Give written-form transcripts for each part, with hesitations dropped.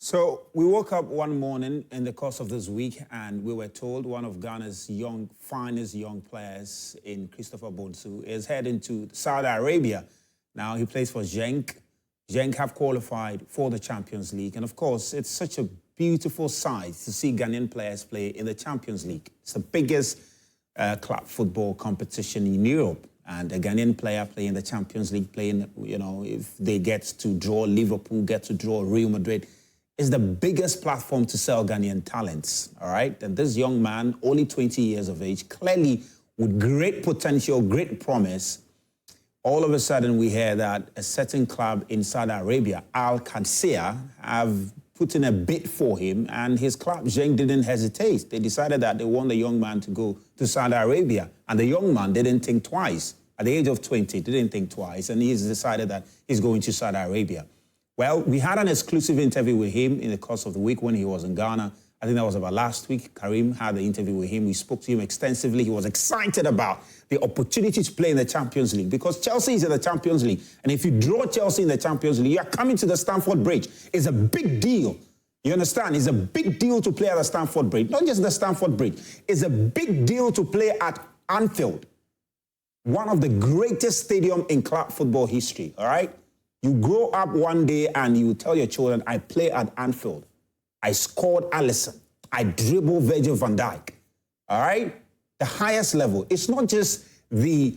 So we woke up one morning in the course of this week and we were told one of Ghana's finest young players in Christopher Bonsu is heading to Saudi Arabia. Now he plays for Genk. Genk have qualified for the Champions League. And of course, it's such a beautiful sight to see Ghanaian players play in the Champions League. It's the biggest club football competition in Europe. And a Ghanaian player playing the Champions League, playing, if they get to draw Liverpool, get to draw Real Madrid, is the biggest platform to sell Ghanaian talents, all right? And this young man, only 20 years of age, clearly with great potential, great promise, all of a sudden we hear that a certain club in Saudi Arabia, Al Qadsiya, have put in a bid for him, and his club, Genk, didn't hesitate. They decided that they want the young man to go to Saudi Arabia, and the young man didn't think twice. At the age of 20, didn't think twice, and he's decided that he's going to Saudi Arabia. Well, we had an exclusive interview with him in the course of the week when he was in Ghana. I think that was about last week. Karim had the interview with him. We spoke to him extensively. He was excited about the opportunity to play in the Champions League because Chelsea is in the Champions League. And if you draw Chelsea in the Champions League, you are coming to the Stamford Bridge. It's a big deal. You understand? It's a big deal to play at the Stamford Bridge. Not just the Stamford Bridge. It's a big deal to play at Anfield, one of the greatest stadiums in club football history, all right? You grow up one day and you tell your children, I play at Anfield. I scored Alisson. I dribbled Virgil van Dijk. All right? The highest level. It's not just the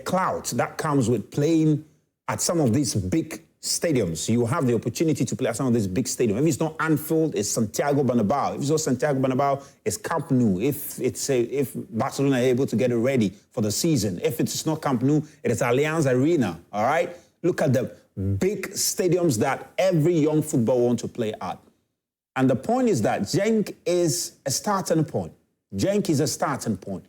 clout that comes with playing at some of these big stadiums. You have the opportunity to play at some of these big stadiums. If it's not Anfield, it's Santiago Bernabeu. If it's not Santiago Bernabeu, it's Camp Nou. If Barcelona are able to get it ready for the season. If it's not Camp Nou, it is Allianz Arena. All right? Look at the big stadiums that every young footballer wants to play at. And the point is that Genk is a starting point. Genk is a starting point.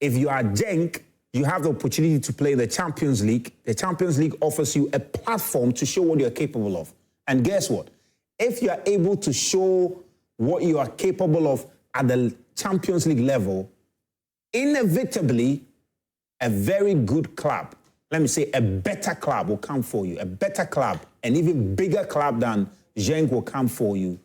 If you are Genk, you have the opportunity to play the Champions League. The Champions League offers you a platform to show what you're capable of. And guess what? If you are able to show what you are capable of at the Champions League level, inevitably, a very good club, let me say a better club will come for you. A better club, an even bigger club than Genk will come for you.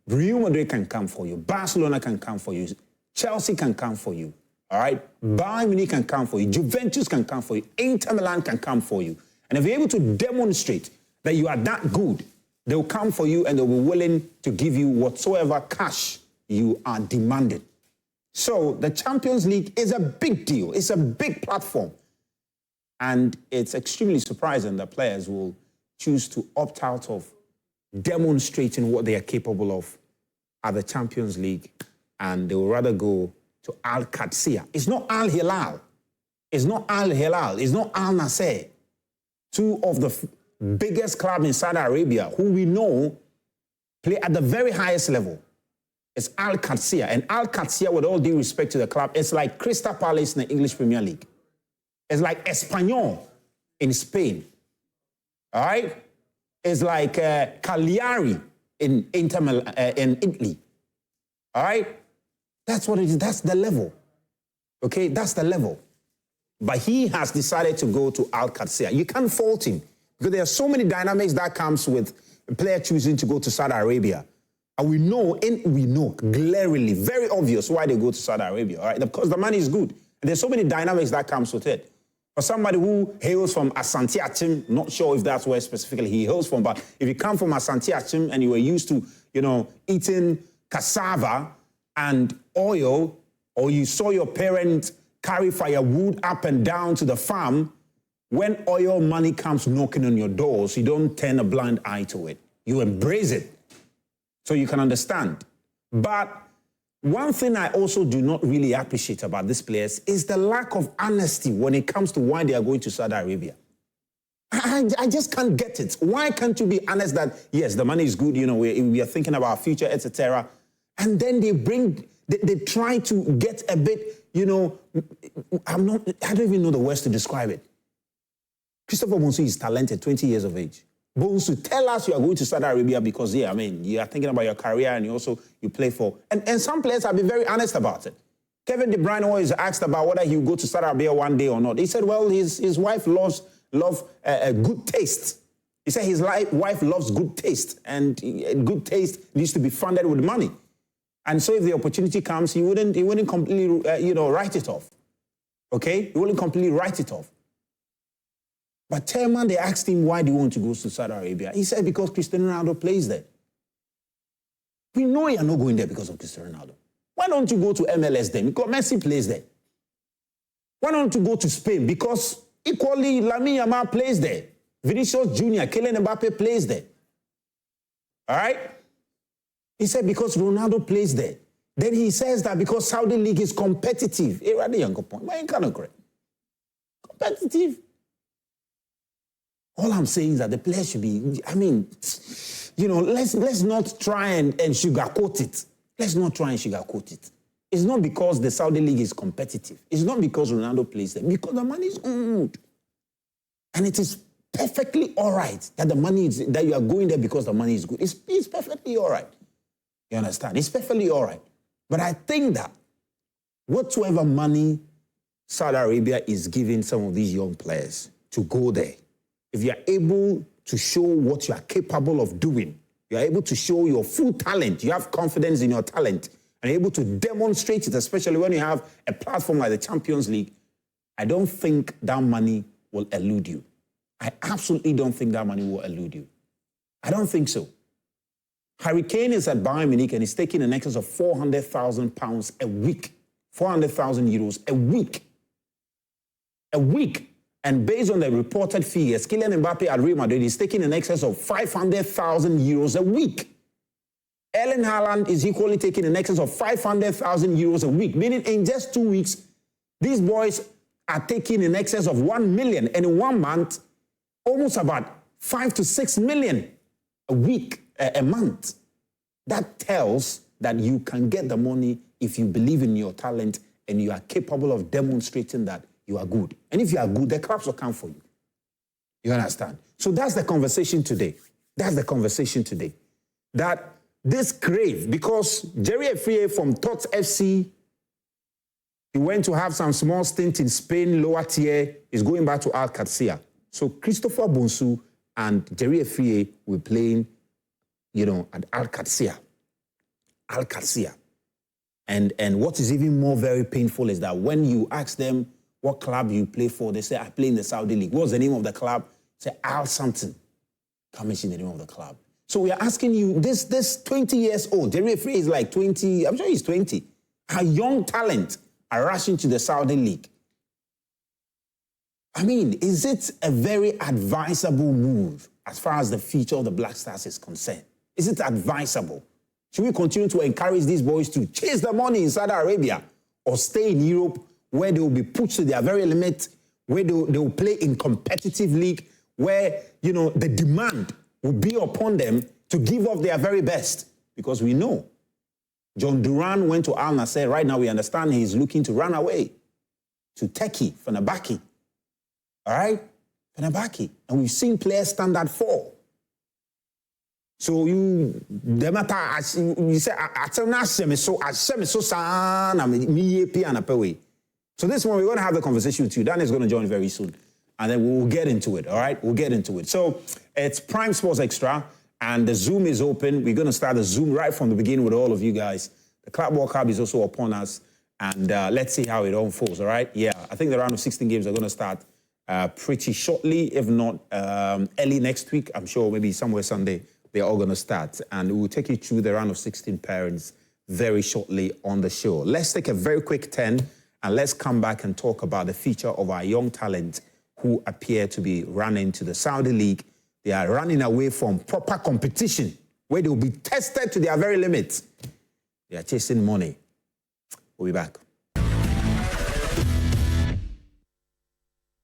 Real Madrid can come for you. Barcelona can come for you. Chelsea can come for you. All right? Bayern Munich can come for you. Juventus can come for you. Inter Milan can come for you. And if you're able to demonstrate that you are that good, they'll come for you and they'll be willing to give you whatsoever cash you are demanding. So the Champions League is a big deal. It's a big platform. And it's extremely surprising that players will choose to opt out of demonstrating what they are capable of at the Champions League, and they will rather go to Al Qadsiya. It's not Al Hilal. It's not Al Hilal. It's not Al Nasser. Two of the biggest clubs in Saudi Arabia who we know play at the very highest level. It's Al Qadsiya. And Al Qadsiya, with all due respect to the club, it's like Crystal Palace in the English Premier League. It's like Espanyol in Spain, all right? It's like Cagliari in Italy, all right? That's what it is. That's the level, okay? That's the level. But he has decided to go to Al Qadsiya. You can't fault him because there are so many dynamics that comes with a player choosing to go to Saudi Arabia. And we know glaringly, very obvious why they go to Saudi Arabia, all right? Because the money is good. And there's so many dynamics that comes with it. For somebody who hails from Asante Achim, not sure if that's where specifically he hails from, but if you come from Asante Achim and you were used to, eating cassava and oil, or you saw your parents carry firewood up and down to the farm, when oil money comes knocking on your doors, you don't turn a blind eye to it. You embrace it so you can understand. But one thing I also do not really appreciate about these players is the lack of honesty when it comes to why they are going to Saudi Arabia. I just can't get it. Why can't you be honest that, yes, the money is good, we are thinking about our future, etc. And then they try to get a bit, I don't even know the words to describe it. Christopher Bonsu is talented, 20 years of age. Bonsu, tell us you are going to Saudi Arabia because, you are thinking about your career and you play for. And some players have been very honest about it. Kevin De Bruyne always asked about whether he would go to Saudi Arabia one day or not. He said, well, his wife loves a good taste. He said his wife loves good taste, and good taste needs to be funded with money. And so if the opportunity comes, he wouldn't completely, write it off. Okay? He wouldn't completely write it off. But Chairman, they asked him, why do you want to go to Saudi Arabia? He said, because Cristiano Ronaldo plays there. We know you're not going there because of Cristiano Ronaldo. Why don't you go to MLS then? Because Messi plays there. Why don't you go to Spain? Because equally, Lamine Yamal plays there. Vinicius Jr., Kylian Mbappe plays there. All right? He said because Ronaldo plays there. Then he says that because Saudi League is competitive. A rather younger point. Why ain't kind of correct? Competitive. All I'm saying is that the players should be, let's not try and sugarcoat it. Let's not try and sugarcoat it. It's not because the Saudi League is competitive. It's not because Ronaldo plays there. Because the money is good. And it is perfectly all right that the money is, that you are going there because the money is good. It's perfectly all right. You understand? It's perfectly all right. But I think that whatsoever money Saudi Arabia is giving some of these young players to go there, if you are able to show what you are capable of doing, you are able to show your full talent, you have confidence in your talent, and you're able to demonstrate it, especially when you have a platform like the Champions League, I don't think that money will elude you. I absolutely don't think that money will elude you. I don't think so. Harry Kane is at Bayern Munich and he's taking in excess of £400,000 a week. 400,000 euros a week. A week. And based on the reported figures, Kylian Mbappe at Real Madrid is taking in excess of 500,000 euros a week. Erling Haaland is equally taking in excess of 500,000 euros a week, meaning in just 2 weeks, these boys are taking in excess of 1 million, and in 1 month, almost about 5 to 6 million a week, a month. That tells that you can get the money if you believe in your talent and you are capable of demonstrating that you are good. And if you are good, the clubs will come for you. You understand? So that's the conversation today. That's the conversation today. That this crave, because Jerry Efriye from Tots FC, he went to have some small stint in Spain, lower tier, is going back to Al Qadsiya. So Christopher Bonsu and Jerry Efriye were playing, at Al Qadsiya. Al Qadsiya. And what is even more very painful is that when you ask them what club you play for, they say, I play in the Saudi League. What's the name of the club? Say, Al something. Can't mention the name of the club. So we are asking you, this 20 years old, Jerry Efriye is like 20, I'm sure he's 20. A young talent are rushing to the Saudi League. I mean, is it a very advisable move as far as the future of the Black Stars is concerned? Is it advisable? Should we continue to encourage these boys to chase the money in Saudi Arabia or stay in Europe where they will be pushed to their very limit, where they will play in competitive league, where, the demand will be upon them to give up their very best? Because we know John Duran went to Al Nassr. Right now we understand he's looking to run away to Turkey, Fenerbahce. All right? Fenerbahce. And we've seen players stand that fall. So you say, so this one, we're going to have the conversation with you. Dan is going to join very soon. And then we'll get into it, all right? We'll get into it. So it's Prime Sports Extra, and the Zoom is open. We're going to start the Zoom right from the beginning with all of you guys. The Club World Cup is also upon us, and let's see how it unfolds, all right? Yeah, I think the round of 16 games are going to start pretty shortly, if not early next week. I'm sure maybe somewhere Sunday they're all going to start. And we'll take you through the round of 16 pairings very shortly on the show. Let's take a very quick 10, and let's come back and talk about the future of our young talent who appear to be running to the Saudi League. They are running away from proper competition where they will be tested to their very limits. They are chasing money. We'll be back.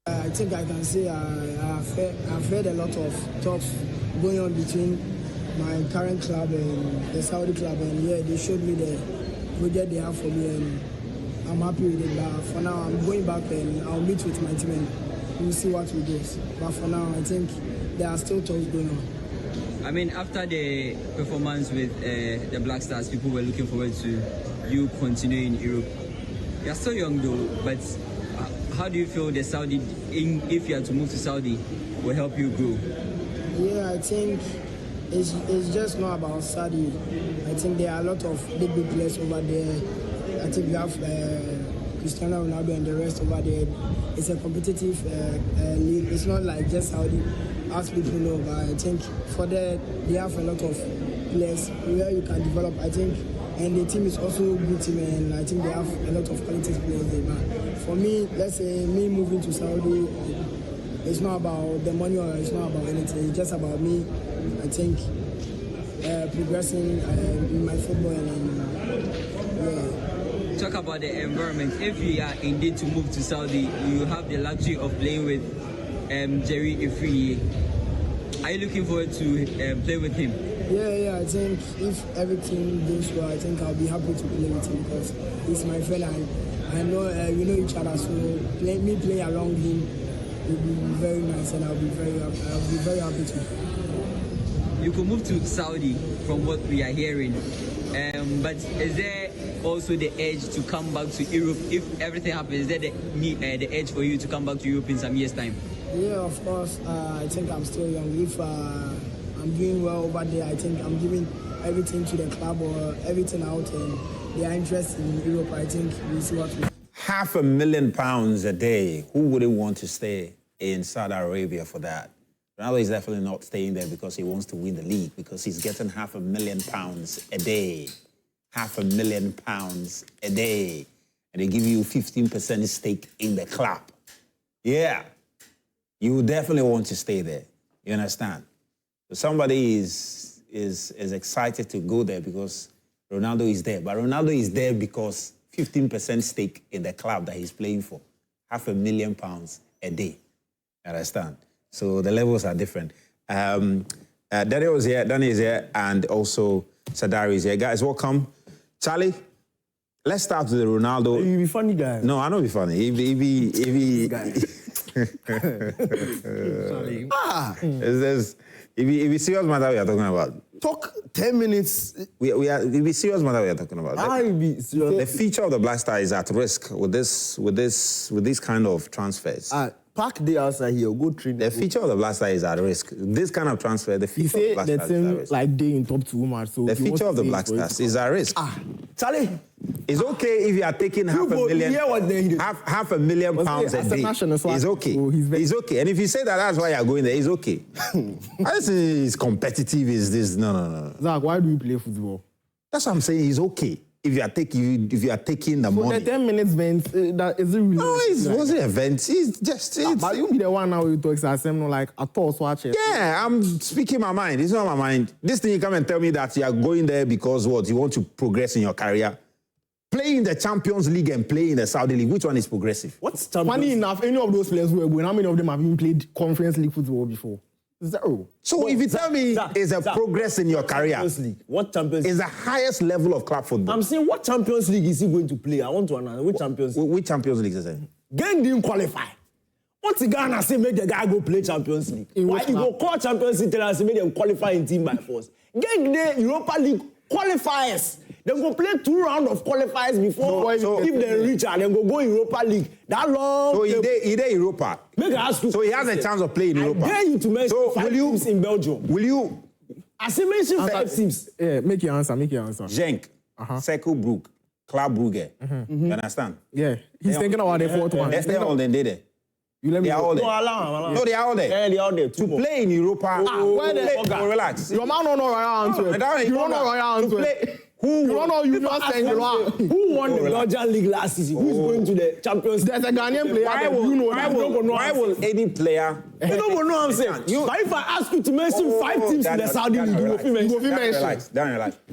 I think I can say I've heard a lot of talks going on between my current club and the Saudi club, and yeah, they showed me the project they have for me, and I'm happy with it. But for now, I'm going back and I'll meet with my team and we'll see what we do. But for now, I think there are still talks going on. I mean, after the performance with the Black Stars, people were looking forward to you continuing in Europe. You're still young though, but how do you feel the Saudi, if you are to move to Saudi, will help you grow? Yeah, I think it's just not about Saudi. I think there are a lot of big players over there. I think we have Cristiano Ronaldo and the rest over there. It's a competitive league. It's not like just Saudi, as people know. But I think for that, they have a lot of players where you can develop. I think, and the team is also a good team, and I think they have a lot of quality players there. But for me, let's say me moving to Saudi, it's not about the money or it's not about anything. It's just about me. I think progressing in my football and yeah. Talk about the environment. If you are indeed to move to Saudi, you have the luxury of playing with Jerry Ifriye. Are you looking forward to play with him? Yeah. I think if everything goes well, I think I'll be happy to play with him because he's my friend and I know we know each other. So play along him will be very nice, and I'll be very happy to. You could move to Saudi from what we are hearing, but is there also the edge to come back to Europe if everything happens? Is there the edge for you to come back to Europe in some years' time? Yeah, of course. I think I'm still young. If I'm doing well over there, I think I'm giving everything to the club or everything out, and they are interested in Europe. I think we'll see what we. £500,000 a day. Who wouldn't want to stay in Saudi Arabia for that? Ronaldo is definitely not staying there because he wants to win the league, because he's getting £500,000 a day. £500,000 a day. And they give you 15% stake in the club. Yeah. You definitely want to stay there. You understand? So somebody is excited to go there because Ronaldo is there. But Ronaldo is there because 15% stake in the club that he's playing for. £500,000 a day. You understand? So the levels are different. Daniel is here, Danny is here, and also Sadari is here. Guys, welcome. Charlie, let's start with the Ronaldo. You be funny guy. No, I don't be funny. If he Charlie. If you serious matter we are talking about. Talk 10 minutes. If be serious matter we are talking about. I be serious. The future of the Black Star is at risk with this kind of transfers. Park the outside here, go train. The future of the Black Star is at risk. This kind of transfer, the You future of the say Black the Star is at team risk. like they in top 2 match. So The future of the Black Stars is at risk. Charlie. It's okay if you are taking half a million pounds a day. It's okay. So It's okay. And if you say that's why you're going there, it's okay. This is competitive. Is this? No. Zach, why do you play football? That's what I'm saying. It's okay if you are taking the money. The 10 minutes vent, that is it really? No, it wasn't an event. It's just. But you be the one now you talk assembly like I thought watch it. Yeah, I'm speaking my mind. It's not my mind. This thing you come and tell me that you are going there because what? You want to progress in your career. Play in the Champions League and play in the Saudi League. Which one is progressive? What's funny enough, any of those players who are going, how many of them have even played Conference League football before? Zero. So if you tell me it's a progress in your career, Champions League. What Champions League? is the highest level of club football. I'm saying, what Champions League is he going to play? I want to understand. Which Champions League? Which Champions League is it? Gang didn't qualify. What's the Ghana say make the guy go play Champions League? Why you go call Champions League and say make them qualify in team by force? Gang the Europa League qualifiers. They go play 2 rounds of qualifiers before. So if they reach and then go Europa League. That long. So he did Europa. Make I ask you. So he has a chance of playing in Europa. I dare you to mention So 5 will you- teams in Belgium. Will you? I say mention 5 teams. Yeah, make your answer. Genk, Cercle Brugge, Club Brugge. You understand? Yeah, he's thinking about the 4th one. They're all there. You let me They are go. all No, there. allow. No, they are all there. Yeah, they are there. To play in Europa. where they- Relax. Your man don't know Royal Antwerp. You don't know Royal To Antwerp. play. You don't know you just saying you know. Who won the Belgian League last season? Who is going to the Champions League? There's a Ghanaian player Why that will, you know why that. will any player? You don't know what I'm saying. But if I ask you to mention 5 teams in the Saudi League, you will feel Relax.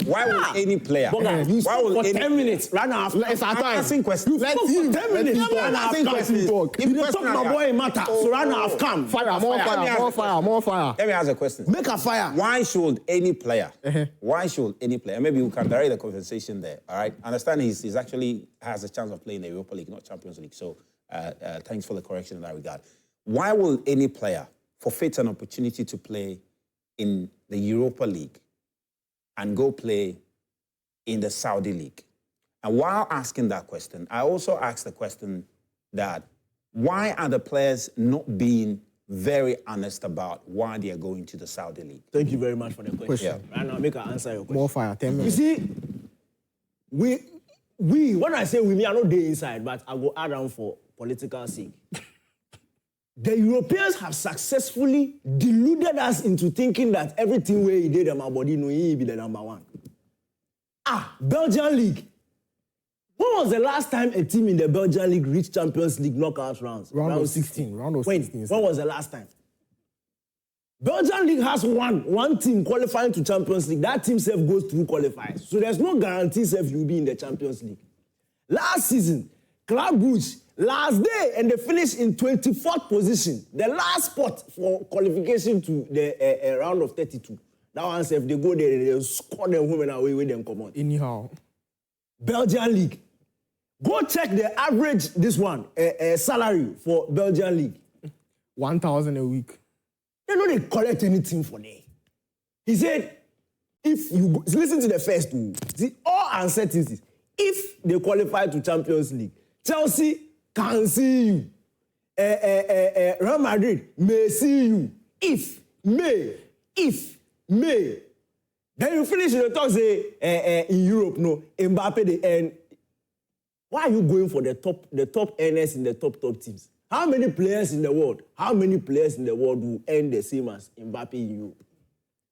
Why will any player? You Why spoke will for any 10 minutes, right now. It's our I'm time. asking questions. Let's spoke see. for 10 minutes. Let's Right now, asking I've questions. talk. You don't talk my boy matter, so right now I've come. Fire, more fire. Let me ask a question. Make a fire. Why should any player? Maybe we can direct the conversation there. All right. Understand he's actually has a chance of playing the Europa League, not Champions League. So thanks for the correction in that regard. Why will any player forfeit an opportunity to play in the Europa League and go play in the Saudi League? And while asking that question, I also asked the question that why are the players not being very honest about why they are going to the Saudi League. Thank you very much for the question. Yeah. And I'll make her answer your question. More fire, 10 You minutes. see, we when I say we, me, I know they inside, but I go add on for political sake. The Europeans have successfully deluded us into thinking that everything where he did in my body, no, he be the number one. Belgian League. When was the last time a team in the Belgian League reached Champions League knockout rounds? Round of 16. Round of When? 16. When was the last time? Belgian League has one team qualifying to Champions League. That team self goes through qualifiers. So there's no guarantee self you'll be in the Champions League. Last season, Club Brugge, last day, and they finished in 24th position. The last spot for qualification to the round of 32. That one self, they go there, they score them home and away with them come on. Anyhow. Belgian League. Go check the average, this one, salary for Belgian League. 1,000 a week. They don't collect anything for them. He said, if you go, listen to the first two, see, all uncertainties. If they qualify to Champions League, Chelsea can see you. Real Madrid may see you. If may. Then you finish the talk, say, in Europe, no, Mbappe, they earn. Why are you going for the top earners in the top teams? How many players in the world? How many players in the world will earn the same as Mbappe in Europe?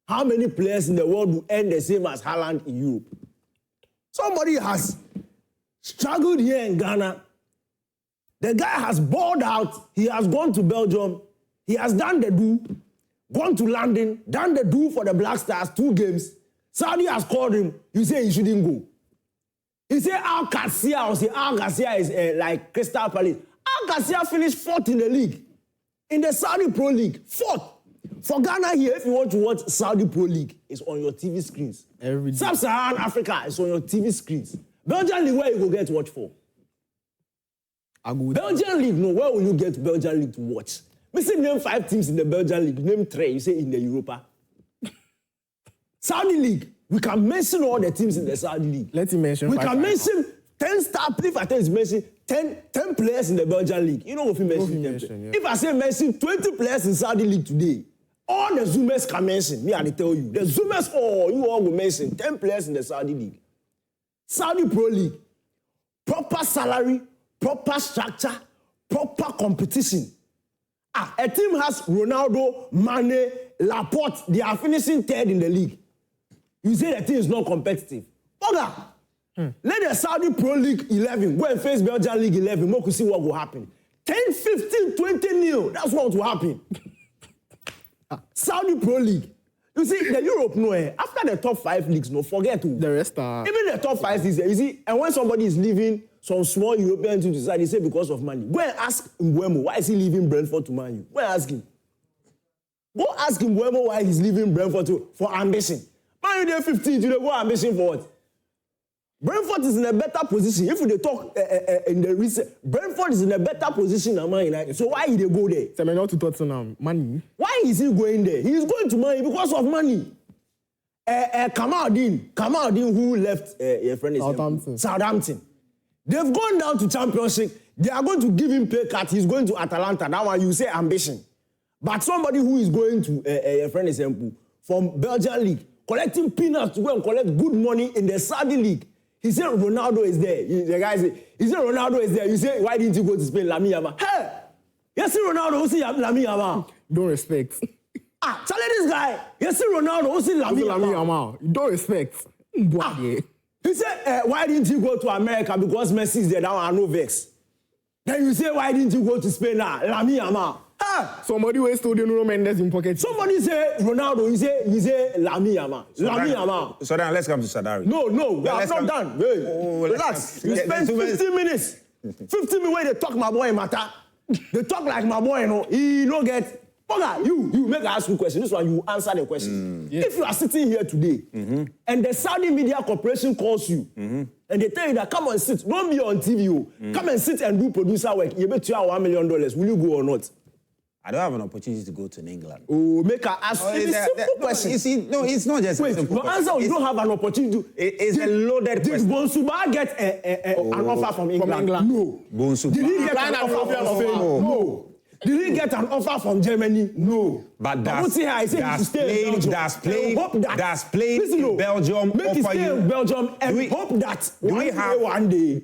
How many players in the world will earn the same as Haaland in Europe? Somebody has struggled here in Ghana. The guy has balled out. He has gone to Belgium. He has done the do, gone to London, done the do for the Black Stars, 2 games. Saudi has called him. You say he shouldn't go. He said Al Garcia, or say Al Garcia is like Crystal Palace. Al Garcia finished 4th in the league, in the Saudi Pro League, 4th. For Ghana here, if you want to watch Saudi Pro League, it's on your TV screens. Every day. Sub-Saharan Africa is on your TV screens. Belgian League, where you go get watch for? Belgian League, no, where will you get Belgian League to watch? We say name 5 teams in the Belgian League, name 3, you say in the Europa. Saudi League, we can mention all the teams in the Saudi League. Let him mention. We can mention 10 star, if I tell you mention 10 players in the Belgian League. You know if you mention 10. Yeah. If I say mention 20 players in Saudi League today, all the Zoomers can mention. Me, I tell you. The Zoomers, you all will mention 10 players in the Saudi League. Saudi Pro League. Proper salary, proper structure, proper competition. A team has Ronaldo, Mane, Laporte. They are finishing 3rd in the league. You say the team is not competitive. Oga, let the Saudi Pro League 11 go and face Belgian League 11. We could see what will happen. 10, 15, 20 nil. That's what will happen. Saudi Pro League. You see, the Europe, no, after the top 5 leagues, no, forget to. The rest are. Even the top 5 leagues, you see, and when somebody is leaving some small European team to decide, they say because of money. Go and ask Mbeumo, why is he leaving Brentford to Man U? Go and ask him. Go ask Mbeumo why he's leaving Brentford for ambition. Man U, they're 15, you go ambition for what? Brentford is in a better position. If they talk in the recent, Brentford is in a better position than Man United. So why did they go there? Say, not to Tottenham. Money. Why is he going there? He is going to Man U because of money. Kamaldeen, who left your friend is Southampton. They've gone down to Championship. They are going to give him pay cut. He's going to Atalanta. That one you say ambition. But somebody who is going to your friend is from Belgian League, collecting peanuts to go and collect good money in the Saudi League. He said Ronaldo is there. The guy said, he said Ronaldo is there. You say, why didn't you go to Spain? Lamine Yamal. Hey! You see Ronaldo, who see Lamine Yamal? Don't respect. Tell this guy. You see Ronaldo, who see Lamine Yamal? You don't respect. He said, why didn't you go to America? Because Messi is there now, I know vex. Then you say, why didn't you go to Spain now? Lamine Yamal. Somebody who stole the Nuno Mendes in pocket. Somebody say Ronaldo, you say Lamine Yamal. Lamine Yamal. So then let's come to Sadari. No, we are not done. Hey, relax. You spend 15 minutes. 15 minutes where they talk my boy matter. They talk like my boy, you know. He don't get. Boga, you make her ask you a question. This one, you answer the question. If you are sitting here today, and the Saudi Media Corporation calls you, and they tell you that come and sit, don't be on TV, come and sit and do producer work, you bet you $1 million. Will you go or not? I don't have an opportunity to go to England. Oh, make her ask you a simple question. You see, no, it's not just a simple question. Answer, you don't have an opportunity. It's a loaded question. Did Bonsuba get an offer from England? No. Bonsuba. Did he get an offer from Spain? No. Did he get an offer from Germany? No. But that's playing in Belgium. Make him stay in Belgium and hope that one day,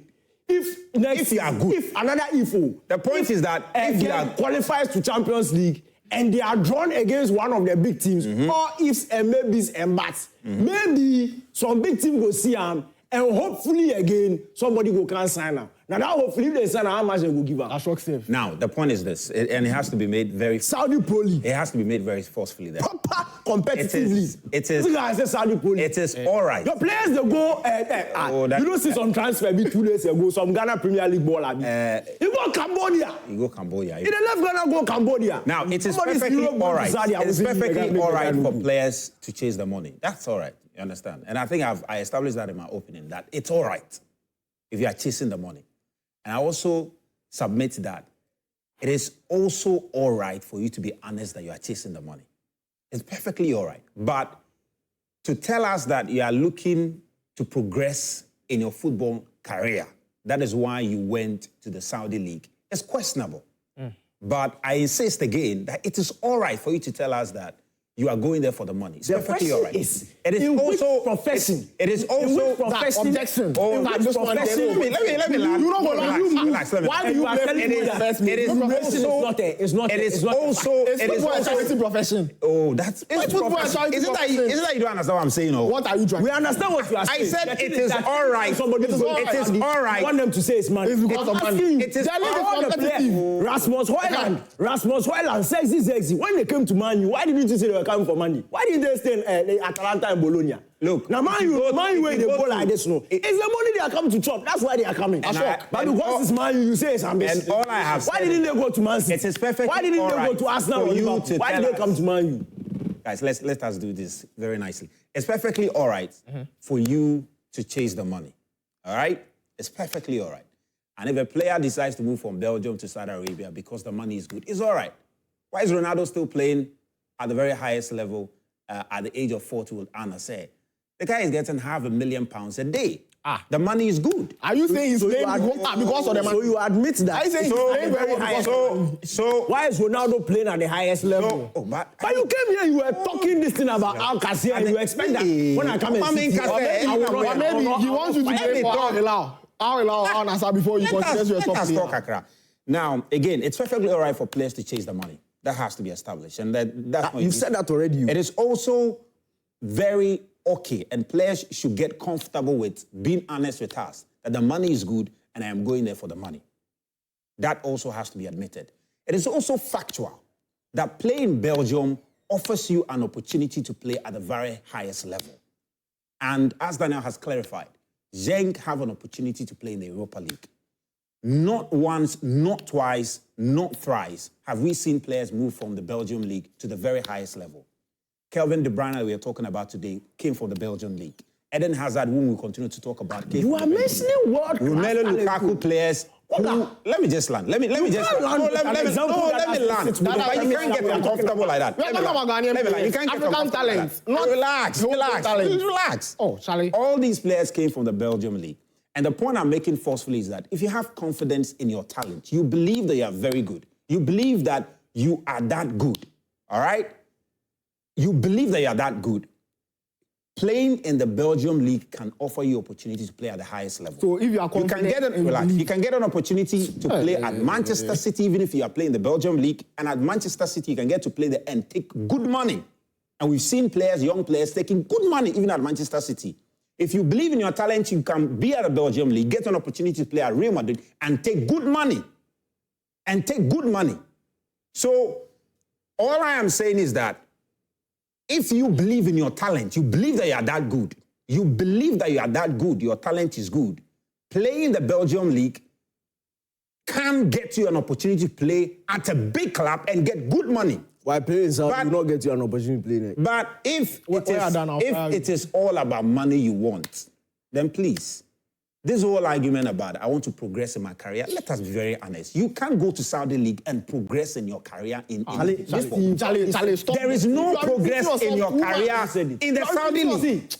if you are good, if another ifo. The point is that if you are qualifies to Champions League and they are drawn against one of the big teams, or ifs and maybes and buts, maybe some big team go see him. And hopefully again, somebody go can sign now. Now that hopefully they sign how much they will give up. Now, the point is this, and it has to be made very... Saudi Pro League. It has to be made very forcefully there. Competitively. It is Saudi Pro League. It is all right. Your players, they go... you don't see some transfer 2 days ago, some Ghana Premier League ball. You go Cambodia. You go Cambodia. You left Ghana, go Cambodia. Now, it is perfectly all right. It is perfectly all right for players to chase the money. That's all right. You understand? And I think I established that in my opening, that it's all right if you are chasing the money. And I also submit that it is also all right for you to be honest that you are chasing the money. It's perfectly all right. But to tell us that you are looking to progress in your football career, that is why you went to the Saudi League, it's questionable. But I insist again that it is all right for you to tell us that you are going there for the money. It's perfectly all right. It is also profession. It is also objection. Let me relax. Why do you blame It is also profession. Oh, that's profession. Isn't that you don't understand what I'm saying? Oh, what are you trying? We understand what you are saying. I said it is all right. It is all right. I want them to say it's money. It's because of money. It is all competitive. Rasmus Højlund, sexy. When they came to Man U, why didn't you say they were coming for money? Why did they stay in Atalanta and Bologna? Look, now Man U where they go like this, no. It's the money they are coming to chop. That's why they are coming. But because it's Man U, you say it's ambitious. And all I have why didn't they go to Man City? It is perfectly why didn't they go to Arsenal or Liverpool? Why did they come to Man U? Guys, let us do this very nicely. It's perfectly all right for you to chase the money. All right? It's perfectly all right. And if a player decides to move from Belgium to Saudi Arabia because the money is good, it's all right. Why is Ronaldo still playing at the very highest level at the age of 40, what Anna said? The guy is getting £500,000 a day. The money is good. Are you saying he's playing because of the money? So you admit that? I say he's playing very high. So why is Ronaldo playing at the highest level? But you came here, you were talking this thing about Al Qasir, and you expect that when I come and maybe he wants you to play for Al Nassr before you consider you a top player. Now, again, it's perfectly all right for players to chase the money. That has to be established. And that's you said that already. It is also very okay, and players should get comfortable with being honest with us, that the money is good and I am going there for the money. That also has to be admitted. It is also factual that playing in Belgium offers you an opportunity to play at the very highest level. And as Daniel has clarified, Genk have an opportunity to play in the Europa League. Not once, not twice, not thrice have we seen players move from the Belgium League to the very highest level. Kelvin De Bruyne, we are talking about today, came from the Belgian League. Eden Hazard, whom we continue to talk about, came you from are mentioning world Romelu Lukaku players. Let me just land. Let me land. But you can't get uncomfortable like that. We're talking about Ghanaian players. You can't get African talent. Relax. Oh, Charlie. All these players came from the Belgium League. And the point I'm making forcefully is that if you have confidence in your talent, you believe that you are very good. You believe that you are that good. All right? You believe that you are that good. Playing in the Belgium League can offer you opportunity to play at the highest level. So if you are confident, you can get an opportunity to play at Manchester City, even if you are playing the Belgium League. And at Manchester City, you can get to play there and take good money. And we've seen players, young players, taking good money even at Manchester City. If you believe in your talent, you can be at the Belgium League, get an opportunity to play at Real Madrid and take good money. So all I am saying is that if you believe in your talent, you believe that you are that good, your talent is good, playing the Belgium League can get you an opportunity to play at a big club and get good money. Why playing Saudi will not get you an opportunity to play there? But if it is all about money you want, then please, this whole argument about I want to progress in my career, let us be very honest. You can't go to Saudi League and progress in your career in Charlie, stop. There is no progress in your career in the Saudi League.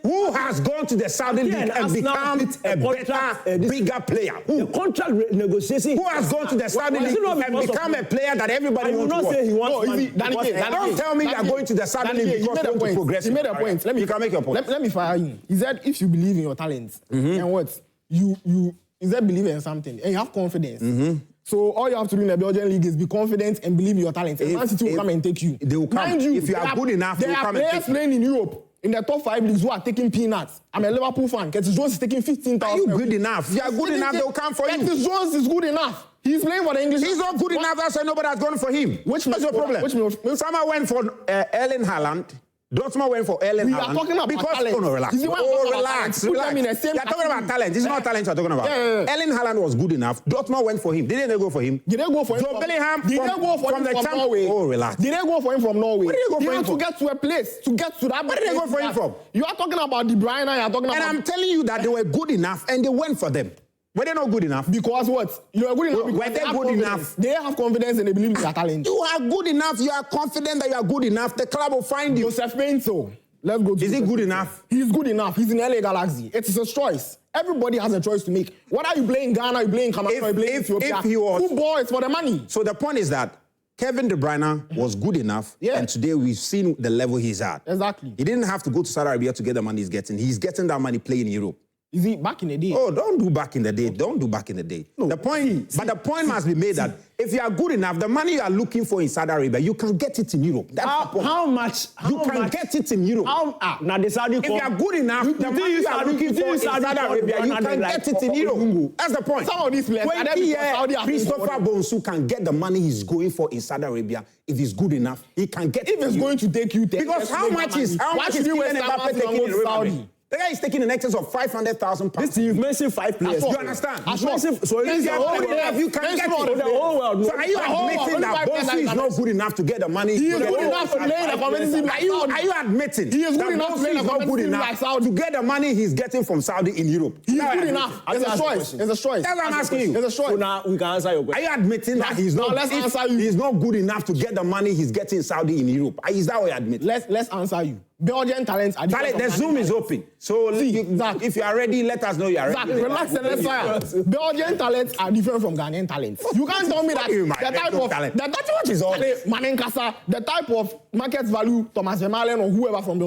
Who has gone to the Saudi League and become a better, bigger player? The contract negotiation. Who has gone to the Saudi League and become a player that everybody wants to watch? Say he wants Don't tell me you are going to the Saudi League because you want to progress. He made a point. You can make your point. Let me fire you. He said if you believe in your talent and what you is that believe in something and you have confidence. So all you have to do in the Belgian league is be confident and believe in your talent. And Man City will come and take you. They will come. Mind you, if you are good enough, they will come and take you. There are players playing in Europe in the top 5 leagues who are taking peanuts. I'm a Liverpool fan. Curtis Jones is taking 15,000. Are you good enough? You are good enough, they will come for you. Curtis Jones is good enough. He's playing for the English. He's not good enough, that's why nobody has gone for him. What's your problem? Someone went for Erling Haaland. Dortmund went for Erling Haaland. We are talking about talent. Relax. Relax. You're talking about talent. It's not talent you're talking about. Erling Haaland was good enough. Dortmund went for him. Didn't they go for him? Did they go for him? Joe Bellingham did they go for him from Norway? Oh, relax. Did they go for him from Norway? Where did they go for him from? To get to a place, to get to that. Where did they go for him from? You are talking about De Bruyne, you are talking about... And I'm telling you that they were good enough and they went for them. Were they not good enough? Because what? You are good enough. Were they good enough? They have confidence and they believe in their talent. You are good enough. You are confident that you are good enough. The club will find you. Joseph Painto. Let's go to Is he good enough? He's good enough. He's in LA Galaxy. It is his choice. Everybody has a choice to make. Whether you play in Ghana, you play in Cameroon, you play in Ethiopia. Football is for the money. So the point is that Kevin De Bruyne was good enough, and today we've seen the level he's at. Exactly. He didn't have to go to Saudi Arabia to get the money he's getting. He's getting that money playing in Europe. Is he back in the day? Oh, don't do back in the day. Don't do back in the day. No, but the point must be made that if you are good enough, the money you are looking for in Saudi Arabia, you can get it in Europe. That's the point. How much? You can get it in Europe. Now the Saudi. If you are good enough, the money you are looking for in Saudi Arabia, you can get it in Europe. That's the point. Some of these players, Christopher Bonsu can get the money he's going for in Saudi Arabia. If he's good enough, he can get it. If it's going to take you 10 because how much is Kylian Mbappe taking in Saudi? The guy is taking in excess of 500,000 pounds. You've mentioned 5 players. You understand? So if you are good enough, you can get it. The whole world. So are you admitting that Bonsu is not good enough to get the money? He is good enough to play in a competitive like Saudi. Are you admitting he is good enough to play in a competitive like Saudi to get the money he's getting from Saudi in Europe? He is good enough. It's a choice. It's a choice. That's what I'm asking you. It's a choice. So now we can answer your question. Are you admitting that he's not? Let's answer you. He's not good enough to get the money he's getting in Saudi in Europe. Is that what you admit? Let's answer you. Belgian talents are different. The Zoom is open. So if you are ready, let us know you are ready. Relax and let's fire. Belgian talents are different from Ghanaian talents. You can't tell me that the type of talent. Manenkasa, the type of market value Thomas Vermaelen or whoever from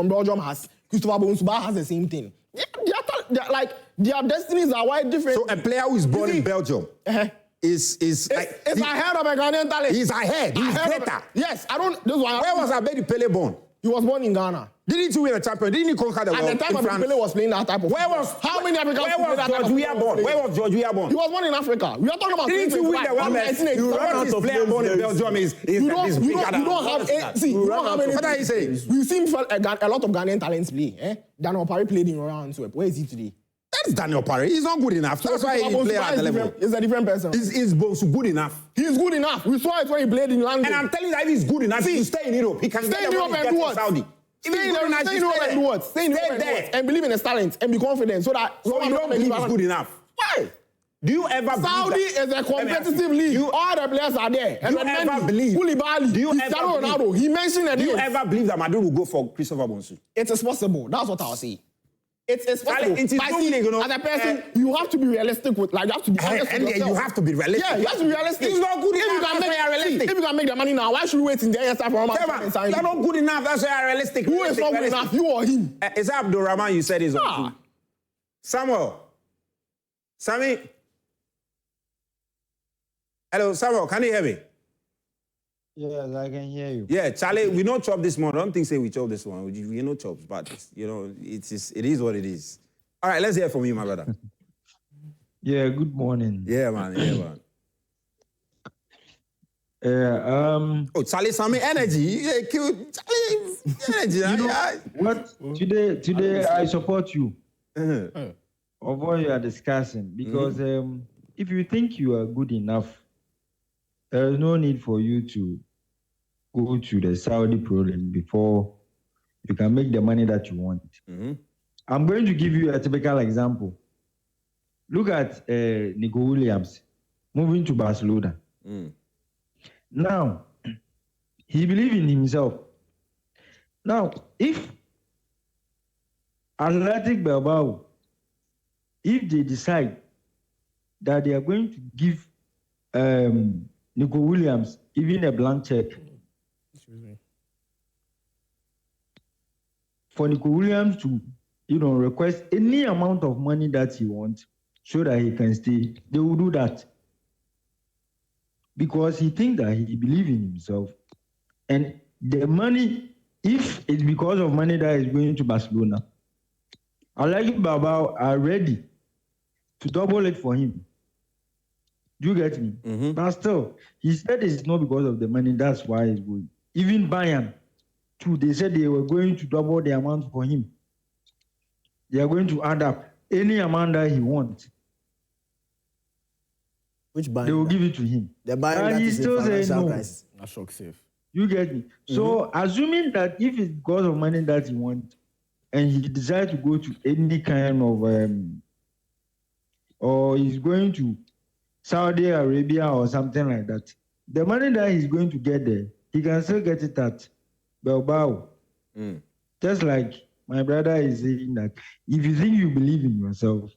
Belgium has, Christopher Bonsuba has the same thing. Their destinies are wide different. So a player who is born in Belgium is ahead of a Ghanaian talent. He's ahead. He's better. Yes, I don't. This one. Where was Abedi Pele born? He was born in Ghana. Didn't he win a champion? Didn't he conquer the world? At the time Abedi Pele was playing that type of. How many Africans? Where was George Weah born? Where was George Weah born? He was born in Africa. We are talking about. Didn't he win the world? You run out of players born in Belgium is bigger than. You don't have any. What are you saying? We've seen a lot of Ghanaian talents play. Daniel Parry played in Royal Antwerp. Where is he today? That's Daniel Parry. He's not good enough. That's why he played at the level. He's a different person. Is Bonsu good enough? He's good enough. We saw it when he played in London. And I'm telling you that if he's good enough, he stay in Europe. He can stay in Europe and do what? Saudi. Stay in Europe and do what? Stay there and believe in his talent and be confident so that. So you don't believe he's good enough? Why? Do you ever Saudi is a competitive league. All the players are there. Do you ever believe? Koulibaly, Cristiano Ronaldo. He mentioned the name. Do you ever believe that Madrid will go for Christopher Bonsu? It is possible. That's what I'll say. It's possible. As a person, you have to be realistic with, you have to be honest with yourself. You have to be realistic. Yeah, you have to be realistic. He's not good enough. If you can make the money now, why should we wait in the years time for You're not good enough. That's why you're realistic. Who is not good enough? You or him? Is that Abdul Rahman you said is on? Samuel. Sammy. Hello, Samuel. Can you hear me? Yes, I can hear you. Yeah, Charlie, we don't chop this one. I don't think say we chop this one. We no chops, but it is what it is. All right, let's hear from you, my brother. Yeah, good morning. Yeah, man. Oh, Charlie, Sammy, energy. Yeah, cute. Charlie, energy. What? Today I support you. Of what you are discussing, because if you think you are good enough, there is no need for you to go to the Saudi Pro League before you can make the money that you want. I'm going to give you a typical example. look at Nico Williams moving to Barcelona. Now, he believes in himself. Now, if Athletic Bilbao, if they decide that they are going to give Nico Williams even a blank check for Nico Williams to, request any amount of money that he wants so that he can stay, they will do that. Because he thinks that he believes in himself. And the money, if it's because of money that is going to Barcelona, Athletic Bilbao are ready to double it for him. Do you get me? But still, he said it's not because of the money, that's why he's going. Even Bayern, too, they said they were going to double the amount for him. They are going to add up any amount that he wants. Which Bayern? They will give it to him. The Bayern that he is still in says financial no. crisis. Not shock safe. You get me? So, assuming that if it's because of money that he wants, and he decides to go to any kind of, or he's going to Saudi Arabia or something like that, the money that he's going to get there, he can still get it at Bilbao. Just like my brother is saying that if you think you believe in yourself,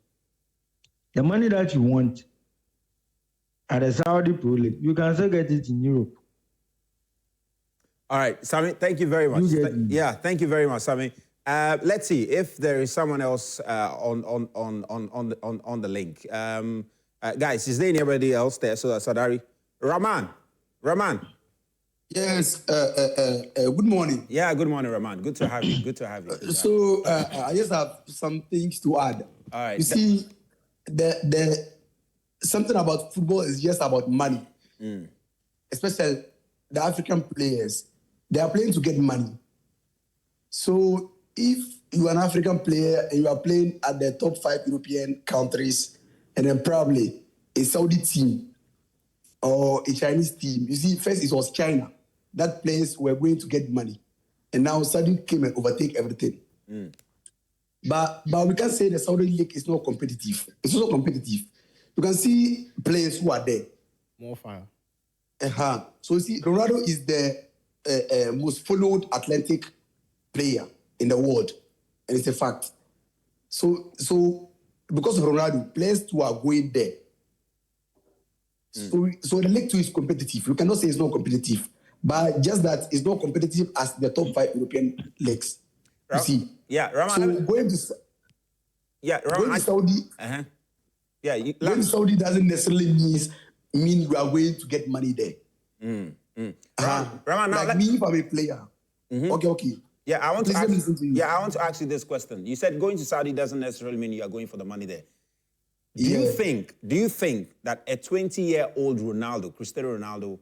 the money that you want at a Saudi Pro League, you can still get it in Europe. All right, Sami, thank you very much. You get me. Yeah, thank you very much, Sami. Let's see if there is someone else on the link. Guys, is there anybody else there? So Sadari, Rahman. Yes. Good morning. Yeah, good morning, Rahman. Good to have you. Good to have you. So I just have some things to add. All right. You see, the something about football is just about money. Especially the African players, they are playing to get money. So if you are an African player and you are playing at the top 5 European countries, and then probably a Saudi team or a Chinese team, you see, first it was China. That players were going to get money. And now Saudi came and overtake everything. But we can't say the Saudi league is not competitive. It's also competitive. You can see players who are there. More fire. So you see, Ronaldo is the most followed Atlantic player in the world. And it's a fact. So because of Ronaldo, players too are going there. So the league too is competitive. You cannot say it's not competitive. But just that it's not competitive as the top 5 European leagues. You see? Yeah, Rahman. So going to Saudi, going to Saudi doesn't necessarily mean you are going to get money there. Rahman, now like me, if I'm a player. Okay. Yeah, I want to Please let me listen to you. I want to ask you this question. You said going to Saudi doesn't necessarily mean you are going for the money there. Do you think that a 20-year-old Cristiano Ronaldo,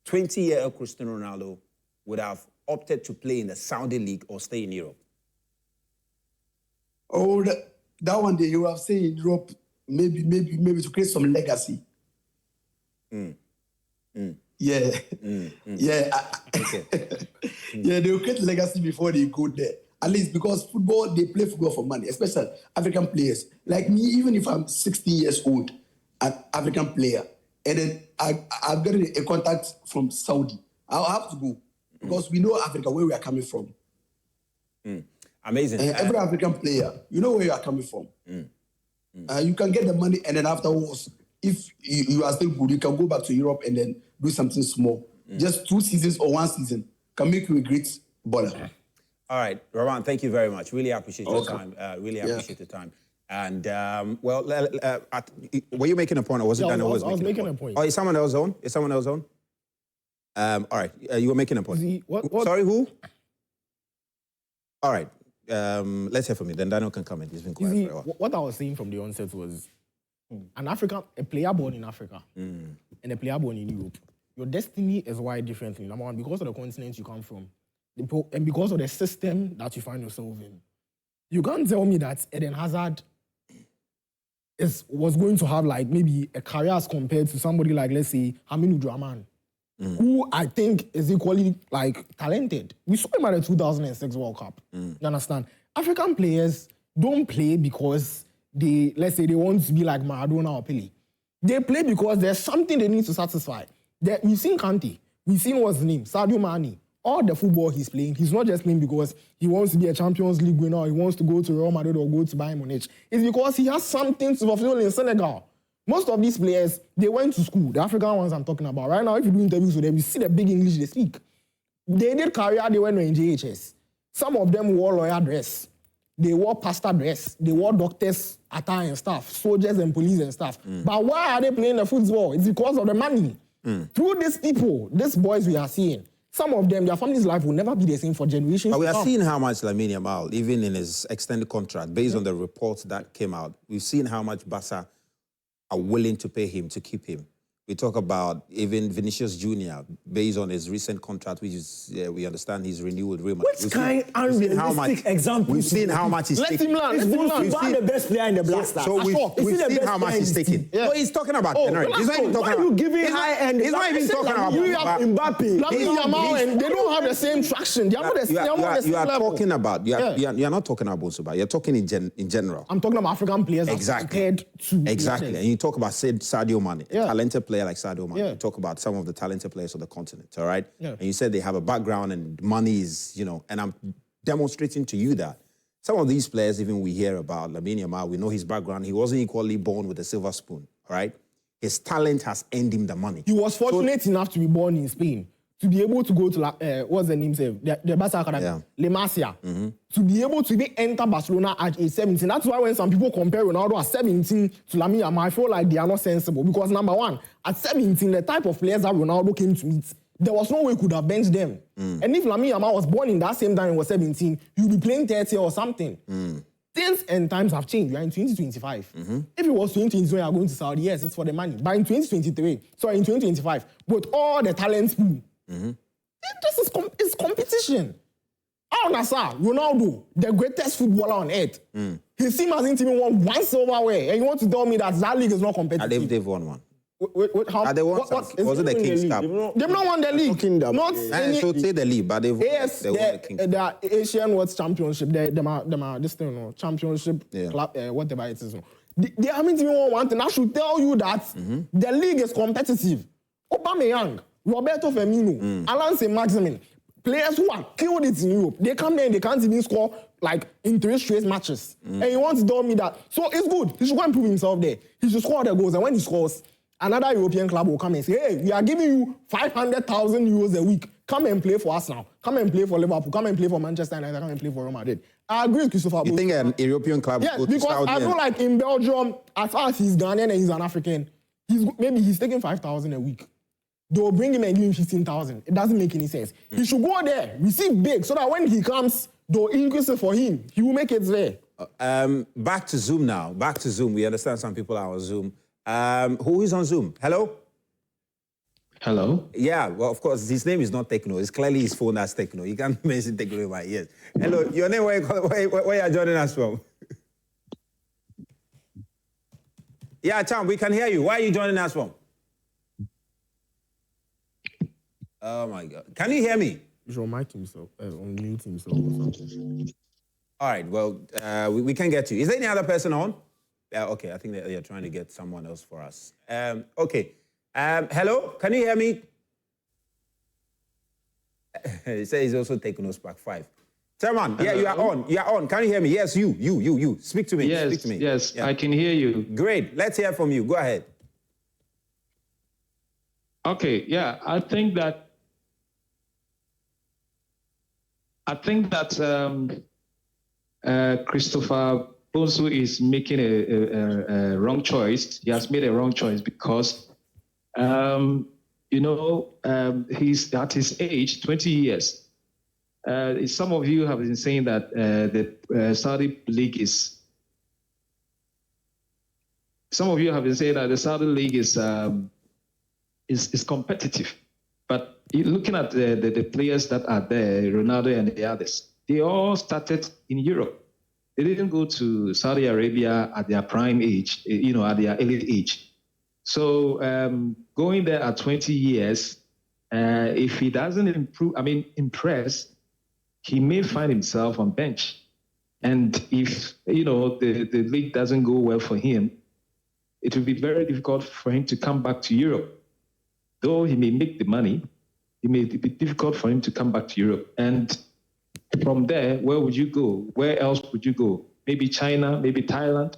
20-year-old Cristiano Ronaldo would have opted to play in the Saudi league or stay in Europe? Oh, that one day you have seen in Europe, maybe to create some legacy. Yeah. Yeah, they will create legacy before they go there. At least because they play football for money, especially African players. Like me, even if I'm 60 years old, an African player, and then I've got a contact from Saudi, I'll have to go because we know Africa, where we are coming from. Amazing. Every African player, you know where you are coming from. You can get the money, and then afterwards, if you are still good, you can go back to Europe and then do something small. Just 2 seasons or 1 season can make you a great baller. All right, Rahman, thank you very much. Really appreciate your time. Really appreciate the time. And, were you making a point or was it Daniel? I was making a point. Oh, is someone else on? All right, you were making a point. What? Sorry, who? All right, let's hear from you. Then Daniel can come in. He's been quiet for a while. What I was saying from the onset was a player born in Africa and a player born in Europe, your destiny is wired differently. Number one, because of the continent you come from, and because of the system that you find yourself in. You can't tell me that Eden Hazard was going to have like maybe a career as compared to somebody like, let's say, Hamidou Dramane, who I think is equally like talented. We saw him at the 2006 World Cup. You understand? African players don't play because let's say they want to be like Maradona or Pele. They play because there's something they need to satisfy. We've seen Kante, we've seen what's his name, Sadio Mane. All the football he's playing, he's not just playing because he wants to be a Champions League winner, or he wants to go to Real Madrid or go to Bayern Munich. It's because he has something to fulfill in Senegal. Most of these players, they went to school, the African ones I'm talking about. Right now, if you do interviews with them, you see the big English they speak. They did career, they went in JHS. Some of them wore lawyer dress. They wore pastor dress. They wore doctors' attire and stuff, soldiers and police and stuff. But why are they playing the football? It's because of the money. Through these people, these boys we are seeing, some of them, their family's life will never be the same for generations. But we are seeing how much Lamine Yamal, even in his extended contract, based on the reports that came out, we've seen how much Barca are willing to pay him to keep him. We talk about even Vinicius Jr., based on his recent contract, which is, we understand he's renewed with Real Madrid. Which kind of unrealistic example? We've seen how much he's taking. Let him learn. He's the best player in the Blaster. So we've seen how much he's taking. Yeah. So he's talking about Tenerife. He's not even talking why about... are you giving high-end? He's not even talking about... You have Mbappe. Lamine Yamal, and they don't have the same traction. They are not the same level. You are talking about... You're not talking about Bonsuba. You're talking in general. I'm talking about African players compared to... Exactly. And you talk about Sadio Mane, a talented player like Sadio Mane. Yeah. You talk about some of the talented players on the continent, all right? Yeah. And you said they have a background and money is, and I'm demonstrating to you that some of these players, even we hear about Lamine Yamal, we know his background. He wasn't equally born with a silver spoon, all right? His talent has earned him the money. He was fortunate enough to be born in Spain, to be able to go to, what's the name, the Barca Academy, La Masia, to be able to even enter Barcelona at age 17. That's why when some people compare Ronaldo at 17 to Lamine Yamal, I feel like they are not sensible. Because number one, at 17, the type of players that Ronaldo came to meet, there was no way he could have benched them. And if Lamine Yamal was born in that same time and was 17, he'll be playing 30 or something. Things and times have changed. We are in 2025. If it was 2020 when you are going to Saudi, yes, it's for the money. But in 2025, with all the talent pool, this is it's competition. Al Nassr, Ronaldo, the greatest footballer on earth. His team hasn't even won one silverware. And you want to tell me that league is not competitive? They've won one. How? They won was it the King's Cup? They've not won the league. Not any, so say the league, but they've yes, they won the King's Cup. The Asian World Championship, this thing, no, championship, club, whatever it is. No. They haven't even won one thing. I should tell you that the league is competitive. Aubameyang, Roberto Firmino, Alan Saint-Maximin, players who are killed it in Europe, they come there and they can't even score like in 3 straight matches. And he wants to tell me that. So it's good. He should go and prove himself there. He should score the goals. And when he scores, another European club will come and say, hey, we are giving you 500,000 euros a week. Come and play for us now. Come and play for Liverpool. Come and play for Manchester United. Come and play for Real Madrid. I agree with Christopher. You think an European club yes, would go to because Saudi? I feel like in Belgium, as far as he's Ghanaian and he's an African, maybe he's taking 5,000 a week. They'll bring him and give him 15,000. It doesn't make any sense. He should go there, receive big, so that when he comes, they'll increase it for him. He will make it there. Back to Zoom now. Back to Zoom. We understand some people are on Zoom. Who is on Zoom? Hello? Hello? Yeah, well, of course, his name is not Techno. It's clearly his phone as Techno. You can't mention Techno in my ears. Hello, your name, where you are joining us from? Yeah, Cham, we can hear you. Where are you joining us from? Oh, my God. Can you hear me? You should mic himself, unmute himself or something. All right, well, we can get you. Is there any other person on? Yeah, okay, I think they're trying to get someone else for us. Okay. Hello, can you hear me? He says he's also taking us back 5. Chairman, yeah, you are on. You are on. Can you hear me? Yes, you. Speak to me. Yes, Speak to me. yes, yeah. I can hear you. Great. Let's hear from you. Go ahead. Okay, yeah, I think that Christopher Bonsu is making a wrong choice. He has made a wrong choice because, he's at his age, 20 years. Some of you have been saying that the Saudi league is. Some of you have been saying that the Saudi league is competitive, but looking at the players that are there, Ronaldo and the others, they all started in Europe. They didn't go to Saudi Arabia at their prime age, at their early age. So going there at 20 years, if he doesn't impress, he may find himself on bench. And if, the league doesn't go well for him, it will be very difficult for him to come back to Europe. Though he may make the money, it may be difficult for him to come back to Europe. And from there, where would you go? Where else would you go? Maybe China, maybe Thailand,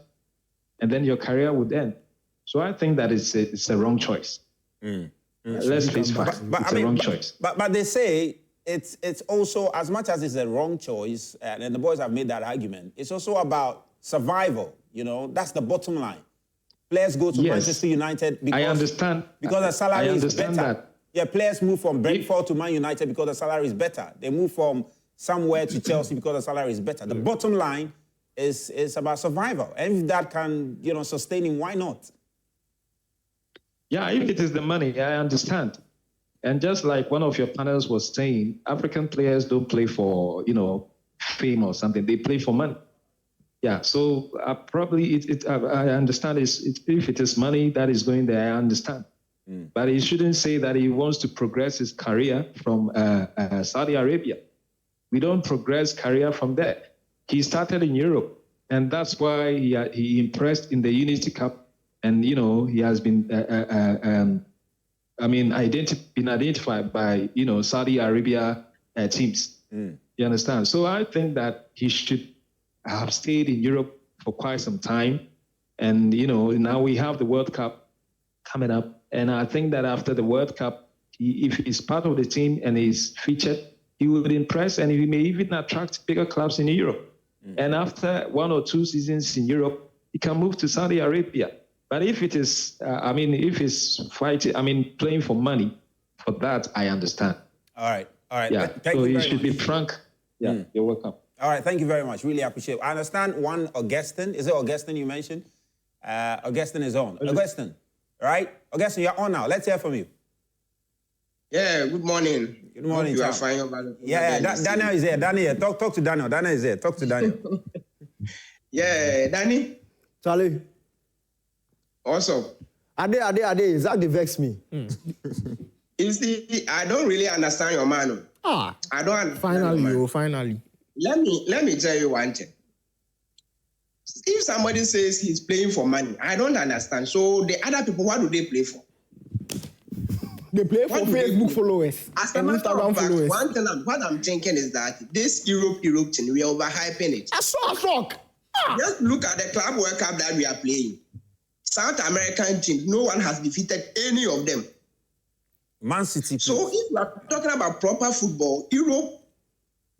and then your career would end. So I think that it's a wrong choice. Let's face facts. It's a wrong choice. But they say it's also, as much as it's a wrong choice, and the boys have made that argument, it's also about survival. That's the bottom line. Players go to Manchester United because I understand. Because the salary is better. That. Yeah, players move from Brentford to Man United because the salary is better. They move from somewhere to Chelsea because the salary is better. The bottom line is about survival. And if that can, sustain him, why not? Yeah, if it is the money, I understand. And just like one of your panels was saying, African players don't play for, fame or something. They play for money. Yeah, so probably I understand if it is money that is going there, I understand. But he shouldn't say that he wants to progress his career from Saudi Arabia. We don't progress career from there. He started in Europe, and that's why he impressed in the Unity Cup, and he has been been identified by Saudi Arabia teams. You understand? So I think that he should have stayed in Europe for quite some time, and now we have the World Cup coming up. And I think that after the World Cup, if he's part of the team and he's featured, he would impress, and he may even attract bigger clubs in Europe. And after 1 or 2 seasons in Europe, he can move to Saudi Arabia. But if it is, if he's fighting, playing for money, for that, I understand. All right. Yeah, so he should be frank. Yeah, you're welcome. All right, thank you very much. Really appreciate it. I understand one Augustine. Is it Augustine you mentioned? Augustine is on. Augustine. Right? Augustine, you're on now. Let's hear from you. Yeah, good morning. Good morning, you are fine. fine. Daniel is here. Daniel, talk to Daniel. Daniel is here. Talk to Daniel. Yeah, Danny. Charlie. Also. Ade, that vex me. You see, I don't really understand your man. I don't understand. Finally. Let me tell you one thing. If somebody says he's playing for money, I don't understand. So the other people, what do they play for? They play for Facebook followers and Instagram followers. One thing what I'm thinking is that this Europe thing, we are overhyping it. I saw. Just look at the Club World Cup that we are playing. South American teams, no one has defeated any of them. Man City. So if you are talking about proper football, Europe,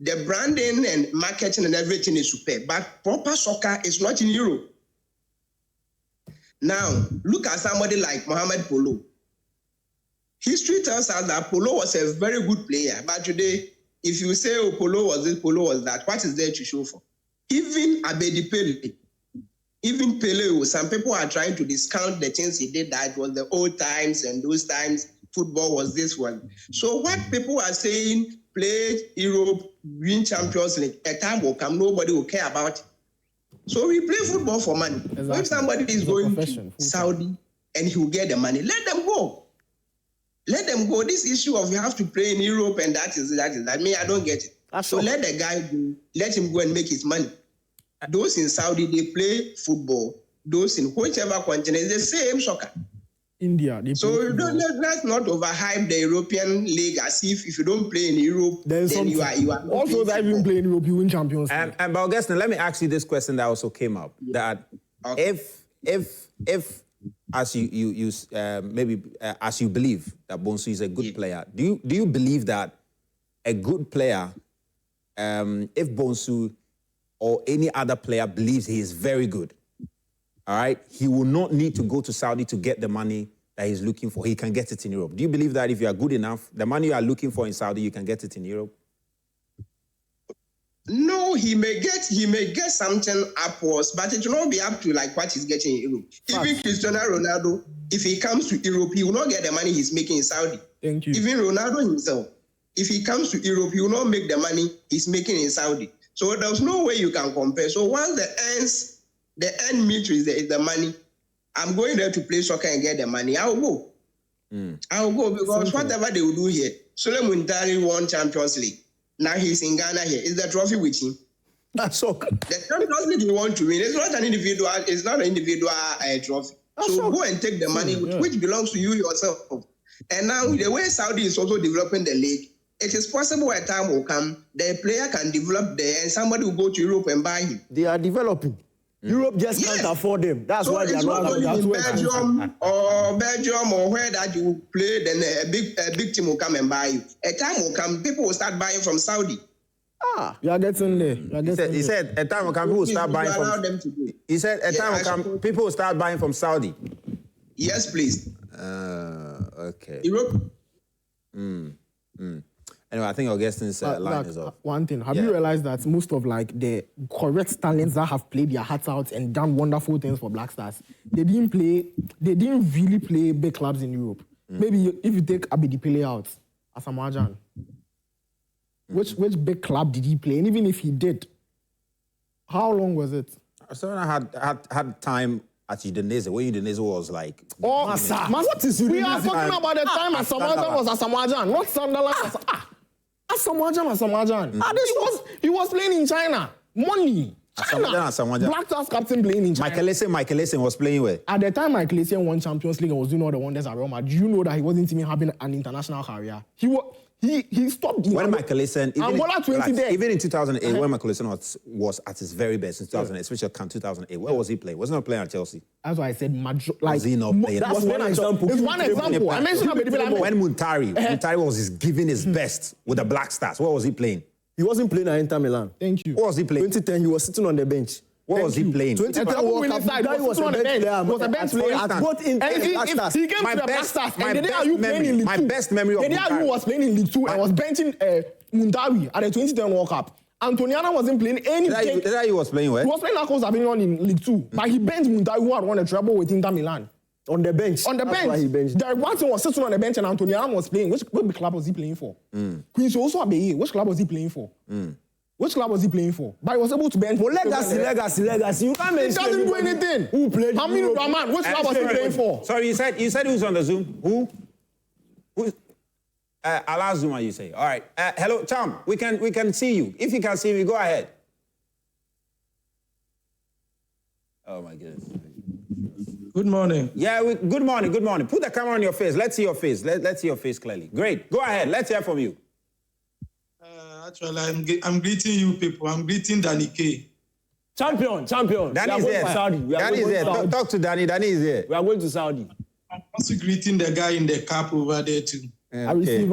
the branding and marketing and everything is superb, but proper soccer is not in Europe. Now, look at somebody like Mohamed Polo. History tells us that Polo was a very good player, but today, if you say, Polo was this, Polo was that, what is there to show for? Even Abedi Pele, even Pele, some people are trying to discount the things he did, that was the old times and those times, football was this one. So what people are saying, play Europe, win Champions League, a time will come, nobody will care about it. So we play football for money. Exactly. If somebody is going to Saudi and he will get the money, let them go. Let them go. This issue of you have to play in Europe and that is that. Me, I don't get it. So let the guy go. Let him go and make his money. Those in Saudi, they play football. Those in whichever continent, it's the same soccer. India. So let's not overhype the European league as if you don't play in Europe, then you are also that you play in Europe, you win Champions League. And but Augustine, let me ask you this question that also came up: that if as you as you believe that Bonsu is a good player, do you believe that a good player, if Bonsu or any other player believes he is very good, all right, he will not need to go to Saudi to get the money that he's looking for. He can get it in Europe. Do you believe that if you are good enough, the money you are looking for in Saudi, you can get it in Europe? No, he may get something upwards, but it will not be up to like what he's getting in Europe. Even Cristiano Ronaldo, if he comes to Europe, he will not get the money he's making in Saudi. Thank you. Even Ronaldo himself, if he comes to Europe, he will not make the money he's making in Saudi. So there's no way you can compare. So once the end meter is the money, I'm going there to play soccer and get the money. I will go. I will go because whatever they will do here, Suleiman Muntari won Champions League. Now he's in Ghana here. Is the trophy with him? So the Champions League you want to win. It's not an individual. It's not an individual trophy. So go and take the money which belongs to you yourself. And now the way Saudi is also developing the league, it is possible a time will come the player can develop there and somebody will go to Europe and buy him. they are developing. Europe just can't afford them. That's So why they are it's not not. only That's in where Belgium or where that you play, then a big team will come and buy you. A time will come, people will start buying from Saudi. You are getting there. You are getting He said a time will come, people will start buying allow from. them to do it. He said a time will I come, suppose- people will start buying from Saudi. Yes, please. Okay. Europe. Anyway, I think Augustine's line is off. One thing, have Yeah. you realized that most of like the correct talents that have played their hearts out and done wonderful things for Black Stars, they didn't really play big clubs in Europe. Maybe if you take Abedi Pele out, Asamoah Gyan, which big club did he play? And even if he did, how long was it? So I had time at Udinese, when Udinese was like. Oh, Masa, man, what is we are Udinese? talking about the time Asamoah Gyan was Asamoah Gyan, not Sunderland. Asamoah Gyan. He was playing in China. Money. Asamoah Gyan. Black Stars captain playing in China. Michael Essien was playing with. At the time Michael Essien won Champions League and was doing all the wonders at Roma, do you know that he wasn't even having an international career? He stopped. When Michael Essien, Angola 20 days. even in 2008, when Michael Essien was at his very best in 2008, especially camp 2008, where was he playing? Was he not playing at Chelsea? That's why I said Was he not playing? That's That's one example. It's one example. I mentioned Abedi Pele. When Muntari was giving his best with the Black Stars, where was he playing? He wasn't playing at Inter Milan. Thank you. What was he playing? 2010, he was sitting on the bench. What was he playing? 2010 World Cup, Side, he was a on the bench player. He was a bench player At both Inter And and Black Stars. he came to the Black Stars, and the day you playing in League 2. My best memory of the day you Muntari. was playing in League 2 and was benching Mundawi at the 2010 World Cup. Antoniana wasn't playing anything. That he was playing with? He was playing Marcos Avignon in League 2, but he benched Mundawi, who had won a treble with Inter Milan. On the bench. On the That's bench. why he benched. Derek Watson was sitting on the bench and Antoniana was playing. Which club was he playing for? Quincy also Abeye. Which club was he playing for? Which club was he playing for? But he was able to bench. For legacy. You can't He mention doesn't do anybody anything. Who played Hamid Europe. Rahman, which club was he playing for? Sorry, you said who's on the Zoom? Who? Ala Zuma, you say. All right. Hello, Cham. We can see you. If you can see me, go ahead. Oh my goodness. Good morning. Yeah. Good morning. Good morning. Put the camera on your face. Let's see your face. Let's see your face clearly. Great. Go ahead. Let's hear from you. Actually, I'm greeting you people. I'm greeting Danny K. Champion. Danny is here. Danny is here. Talk to Danny. Danny is here. We are going to Saudi. I'm also greeting the guy in the cap over there too. I receive him.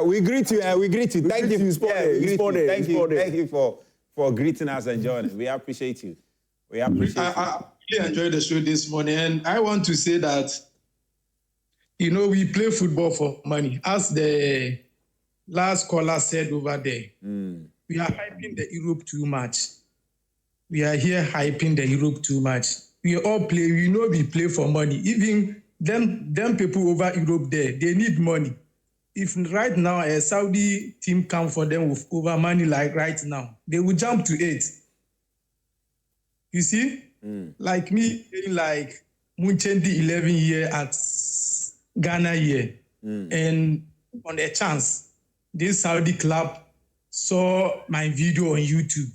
We greet you. Thank you. Thank you for greeting us and joining. We appreciate you. I really enjoyed the show this morning, and I want to say that, we play football for money. As the last caller said over there, we are hyping the Europe too much. We are here hyping the Europe too much. We all play, we play for money. Even them people over Europe there, they need money. If right now a Saudi team come for them with over money like right now, they will jump to 8. You see? Like me, like Munchendi 11 year at Ghana year. And on a chance, this Saudi club saw my video on YouTube.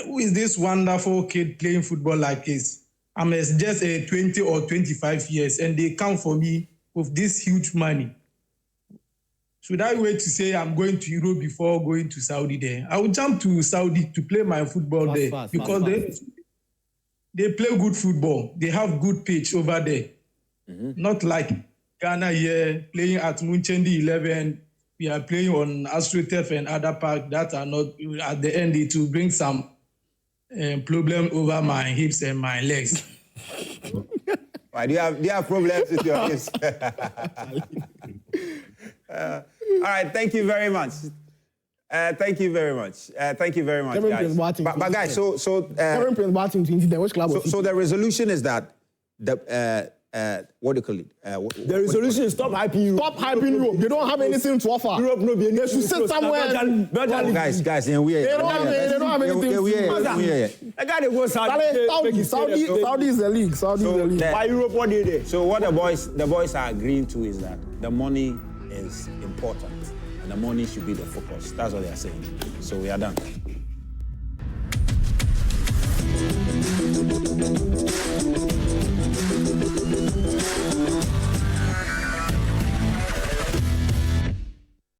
Who is this wonderful kid playing football like this? I'm just 20 or 25 years, and they come for me with this huge money. Should I wait to say I'm going to Europe before going to Saudi there? I will jump to Saudi to play my football because they play good football. They have good pitch over there. Not like Ghana here, playing at Munchendi 11. We are playing on AstroTurf and other parks that are not, at the end, it will bring some problem over my hips and my legs. Why do you have problems with your hips? All right, thank you very much. Thank you very much, guys. But guys, Kevin Prince Martin 20, which club was he? So the resolution is that what do you call it? The resolution is stop hyping Europe. Stop hyping Europe. They don't have anything to offer. Europe no be They should sit somewhere. Guys, and They don't have anything to offer. I gotta go Saudi. Saudi is the league. Saudi is the league. Why Europe what they? So what the boys are agreeing to is that the money is important. and the money should be the focus. That's what they are saying. So we are done.